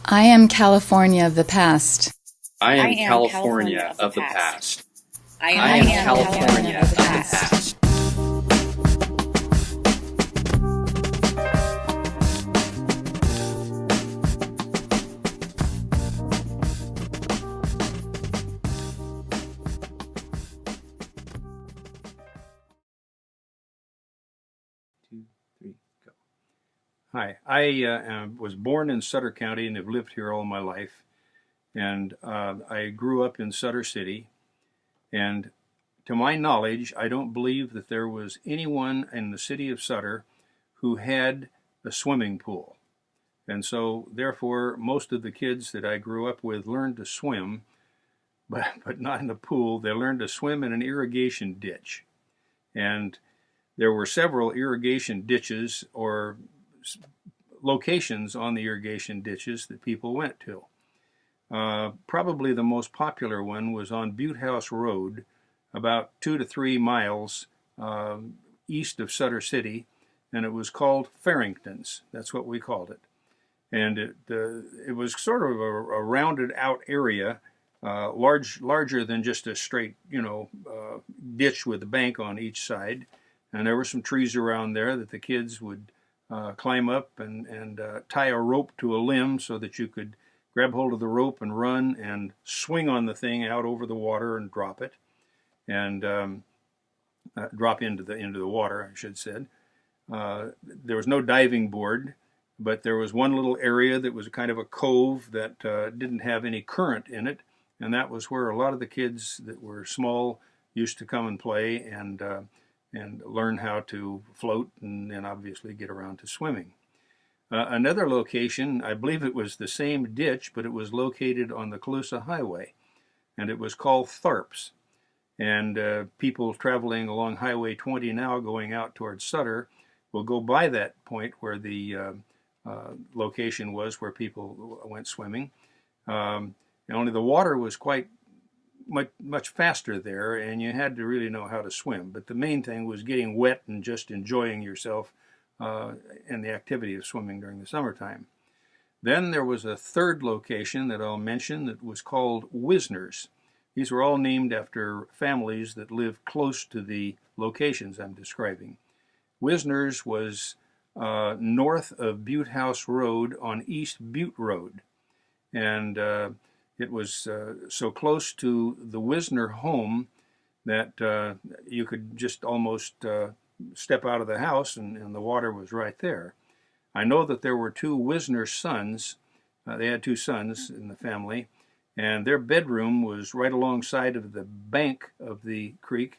I am California of the past. I am California of the past. I am California of the past. Hi, I was born in Sutter County and have lived here all my life. And I grew up in Sutter City. And to my knowledge, I don't believe that there was anyone in the city of Sutter who had a swimming pool. And so, therefore, most of the kids that I grew up with learned to swim, but not in a pool. They learned to swim in an irrigation ditch. And there were several irrigation ditches or locations on the irrigation ditches that people went to. Probably the most popular one was on Butte House Road, about 2 to 3 miles east of Sutter City, and it was called Farrington's. That's what we called it. And it was sort of a rounded out area, larger than just a straight, ditch with a bank on each side. And there were some trees around there that the kids would climb up and tie a rope to a limb so that you could grab hold of the rope and run and swing on the thing out over the water and drop it, and drop into the water, I should say. There was no diving board, but there was one little area that was kind of a cove that didn't have any current in it, and that was where a lot of the kids that were small used to come and play and learn how to float and then obviously get around to swimming. Another location, I believe it was the same ditch, but it was located on the Colusa Highway, and it was called Tharps. And people traveling along Highway 20 now going out towards Sutter will go by that point where the location was where people went swimming. Only the water was quite much faster there, and you had to really know how to swim. But the main thing was getting wet and just enjoying yourself in the activity of swimming during the summertime. Then there was a third location that I'll mention that was called Wisner's. These were all named after families that lived close to the locations I'm describing. Wisner's was north of Butte House Road on East Butte Road. And it was so close to the Wisner home that you could just almost step out of the house and the water was right there. I know that there were 2 Wisner sons. They had 2 sons in the family, and their bedroom was right alongside of the bank of the creek.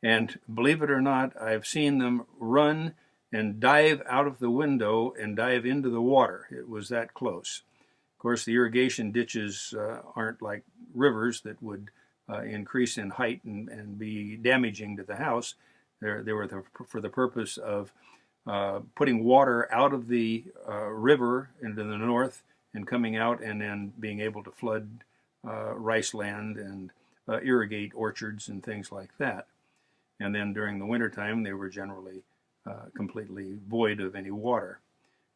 And believe it or not, I've seen them run and dive out of the window and dive into the water. It was that close. Of course, the irrigation ditches aren't like rivers that would increase in height and be damaging to the house. They were for the purpose of putting water out of the river into the north and coming out and then being able to flood rice land and irrigate orchards and things like that. And then during the wintertime, they were generally completely void of any water.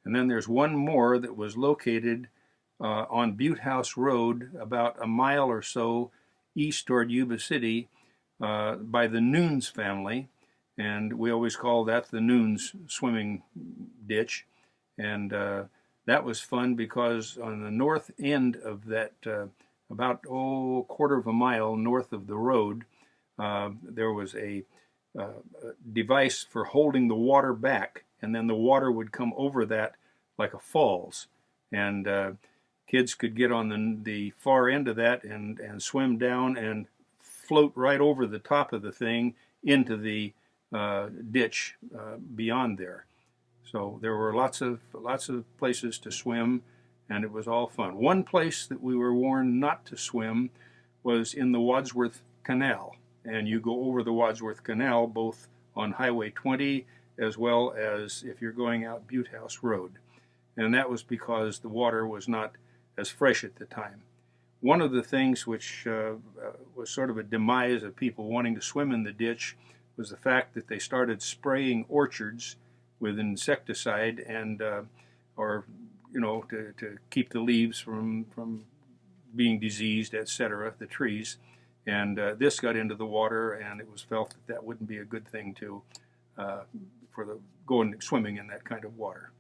And then there's one more that was located on Butte House Road, about a mile or so east toward Yuba City, by the Nunes family. And we always call that the Nunes swimming ditch. And that was fun because on the north end of that, about a quarter of a mile north of the road, there was a device for holding the water back, and then the water would come over that like a falls. And kids could get on the far end of that and swim down and float right over the top of the thing into the ditch beyond there. So there were lots of places to swim, and it was all fun. One place that we were warned not to swim was in the Wadsworth Canal, and you go over the Wadsworth Canal both on Highway 20 as well as if you're going out Butte House Road. And that was because the water was not as fresh at the time. One of the things which was sort of a demise of people wanting to swim in the ditch was the fact that they started spraying orchards with insecticide and or to keep the leaves from being diseased, etc., the trees. And this got into the water, and it was felt that wouldn't be a good thing to for the going swimming in that kind of water.